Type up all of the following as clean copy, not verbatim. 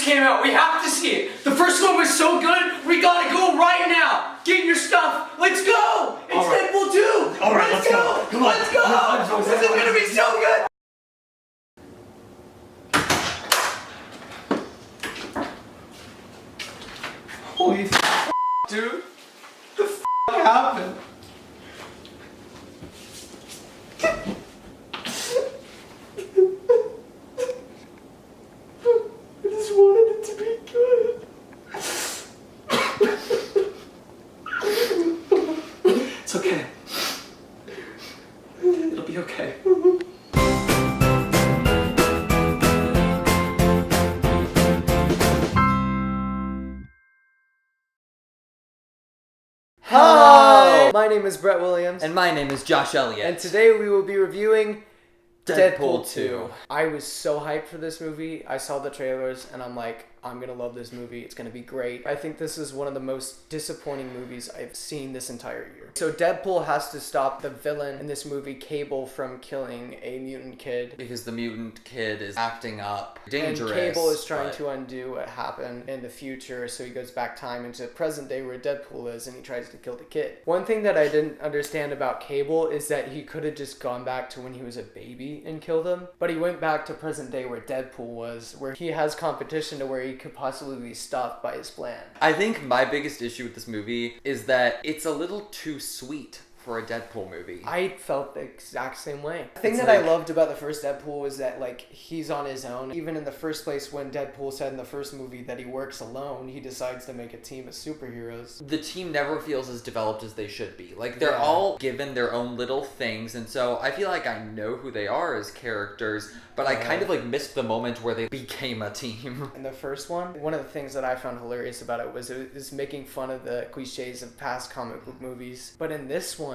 just came out. We have to see it. The first one was so good, we gotta go right now. Get your stuff. Let's go. It's Deadpool 2. All right, let's go. Come on. Let's go. This is gonna be so good. Holy dude. The happened? I just wanted it to be good. It's okay. It'll be okay. Hi! My name is Bret Williams. And my name is Josh Elliott. And today we will be reviewing Deadpool 2. I was so hyped for this movie. I saw the trailers and I'm like, I'm gonna love this movie. It's gonna be great. I think this is one of the most disappointing movies I've seen this entire year. So Deadpool has to stop the villain in this movie, Cable, from killing a mutant kid. Because the mutant kid is acting up dangerous. And Cable is trying to undo what happened in the future, so he goes back time into present day where Deadpool is and he tries to kill the kid. One thing that I didn't understand about Cable is that he could have just gone back to when he was a baby and killed him, but he went back to present day where Deadpool was, where he has competition to where he could possibly be stopped by his plan. I think my biggest issue with this movie is that it's a little too sweet for a Deadpool movie. I felt the exact same way. The thing that I loved about the first Deadpool was that, like, he's on his own. Even in the first place, when Deadpool said in the first movie that he works alone, he decides to make a team of superheroes. The team never feels as developed as they should be. Like, they're all given their own little things, and so I feel like I know who they are as characters, but I kind of, like, missed the moment where they became a team. In the first one of the things that I found hilarious about it was making fun of the cliches of past comic book movies. But in this one,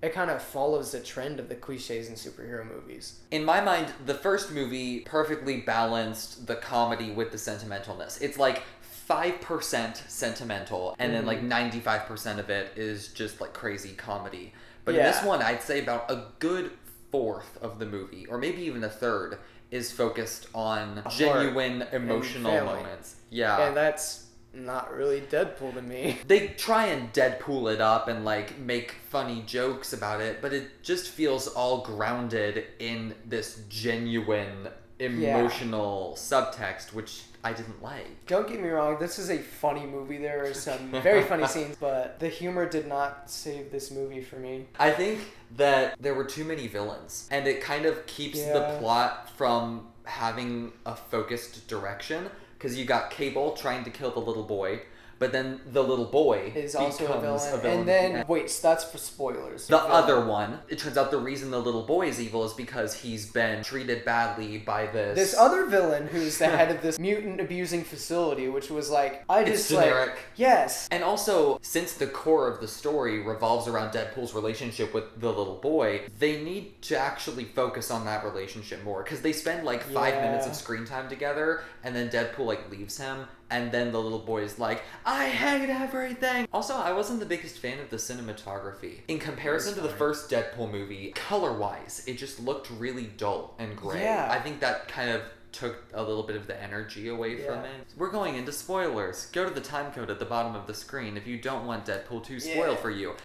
it kind of follows the trend of the cliches in superhero movies. In my mind, the first movie perfectly balanced the comedy with the sentimentalness. It's like 5% sentimental, and then like 95% of it is just like crazy comedy. But in this one, I'd say about a good fourth of the movie, or maybe even a third, is focused on genuine emotional moments. Yeah. And that's not really Deadpool to me. They try and Deadpool it up and like make funny jokes about it, but it just feels all grounded in this genuine emotional subtext, which I didn't like. Don't get me wrong, this is a funny movie. There are some very funny scenes, but the humor did not save this movie for me. I think that there were too many villains, and it kind of keeps the plot from having a focused direction. Because you got Cable trying to kill the little boy, but then the little boy is also a villain. And then, so that's for spoilers. The other one, it turns out the reason the little boy is evil is because he's been treated badly by this other villain who's the head of this mutant abusing facility, which was like, it's generic. Yes. And also, since the core of the story revolves around Deadpool's relationship with the little boy, they need to actually focus on that relationship more, because they spend like 5 minutes of screen time together, and then Deadpool like leaves him, and then the little boy is like, I hate everything. Also, I wasn't the biggest fan of the cinematography. In comparison to the first Deadpool movie, color-wise, it just looked really dull and gray. Yeah. I think that kind of took a little bit of the energy away from it. We're going into spoilers. Go to the time code at the bottom of the screen if you don't want Deadpool 2 spoiled for you.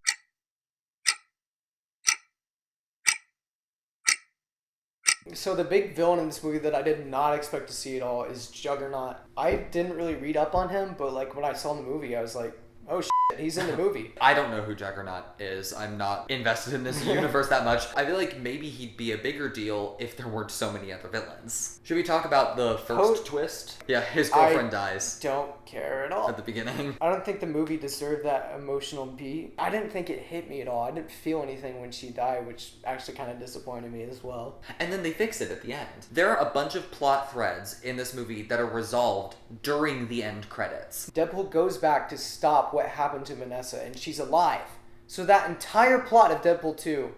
So the big villain in this movie that I did not expect to see at all is Juggernaut. I didn't really read up on him, but like when I saw the movie, I was like, oh shit, he's in the movie. I don't know who Juggernaut is. I'm not invested in this universe that much. I feel like maybe he'd be a bigger deal if there weren't so many other villains. Should we talk about the first twist? Yeah, his girlfriend dies. Don't care at all. At the beginning. I don't think the movie deserved that emotional beat. I didn't think it hit me at all. I didn't feel anything when she died, which actually kind of disappointed me as well. And then they fix it at the end. There are a bunch of plot threads in this movie that are resolved during the end credits. Deadpool goes back to stop what happened to Vanessa, and she's alive. So that entire plot of Deadpool 2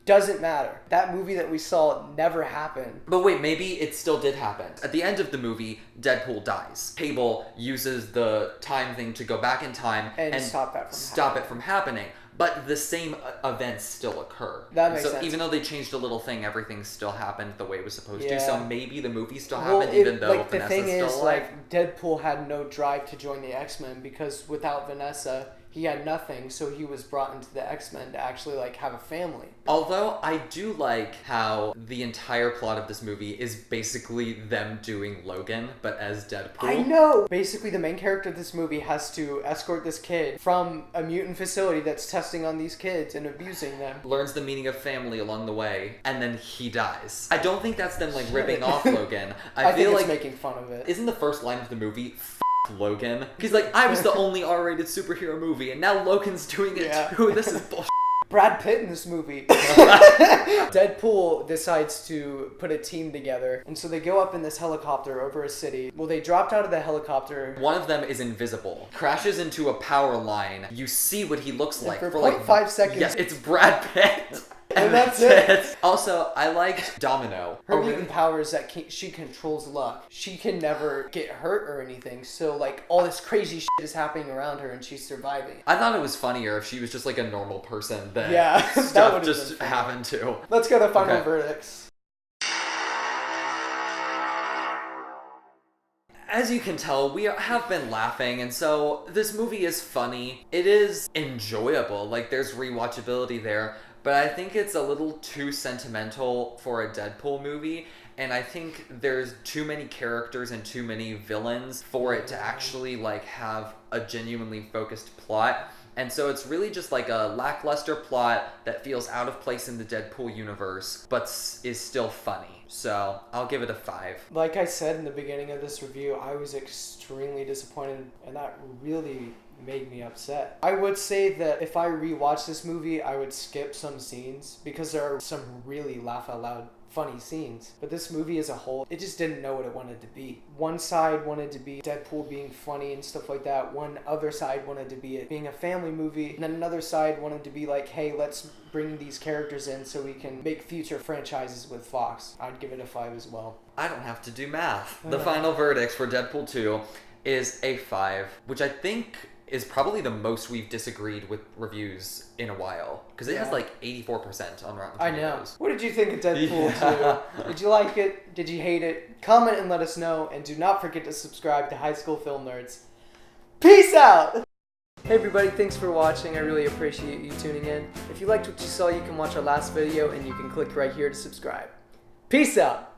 doesn't matter. That movie that we saw never happened. But wait, maybe it still did happen. At the end of the movie, Deadpool dies. Cable uses the time thing to go back in time and stop it from happening. but the same events still occur. That makes so sense. even though they changed a little thing, everything still happened the way it was supposed to. Yeah. So maybe the movie still Well, happened, even though like, the Vanessa's thing still is, alive. like, Deadpool had no drive to join the X-Men because without Vanessa, he had nothing, so he was brought into the X-Men to actually, like, have a family. Although I do like how the entire plot of this movie is basically them doing Logan, but as Deadpool. I know! Basically, the main character of this movie has to escort this kid from a mutant facility that's testing on these kids and abusing them. Learns the meaning of family along the way, and then he dies. I don't think that's them, like, ripping off Logan. I think feel it's like making fun of it. Isn't the first line of the movie Logan? He's like, I was the only R-rated superhero movie, and now Logan's doing it too. This is bullshit. Brad Pitt in this movie. Deadpool decides to put a team together, and so they go up in this helicopter over a city. Well, they dropped out of the helicopter. One of them is invisible, crashes into a power line. You see what he looks like for like 0.5 seconds. Yes, it's Brad Pitt. And that's it. Also, I liked Domino. Her mutant power is that she controls luck. She can never get hurt or anything, so like all this crazy shit is happening around her and she's surviving. I thought it was funnier if she was just like a normal person that that stuff would've just been happened to. Let's go to final Okay. verdicts. As you can tell, we have been laughing, and so this movie is funny. It is enjoyable, like there's rewatchability there, but I think it's a little too sentimental for a Deadpool movie, and I think there's too many characters and too many villains for it to actually like have a genuinely focused plot. And so it's really just like a lackluster plot that feels out of place in the Deadpool universe, but is still funny. So I'll give it a 5. Like I said in the beginning of this review, I was extremely disappointed, and that really made me upset. I would say that if I rewatch this movie, I would skip some scenes because there are some really laugh out loud funny scenes. But this movie as a whole, it just didn't know what it wanted to be. One side wanted to be Deadpool being funny and stuff like that. One other side wanted to be it being a family movie. And then another side wanted to be like, hey, let's bring these characters in so we can make future franchises with Fox. I'd give it a 5 as well. I don't have to do math. The final verdict for Deadpool 2 is a 5, which I think is probably the most we've disagreed with reviews in a while. Because it has like 84% on Rotten Tomatoes. I know. What did you think of Deadpool 2? Did you like it? Did you hate it? Comment and let us know. And do not forget to subscribe to High School Film Nerds. Peace out! Hey everybody, thanks for watching. I really appreciate you tuning in. If you liked what you saw, you can watch our last video and you can click right here to subscribe. Peace out!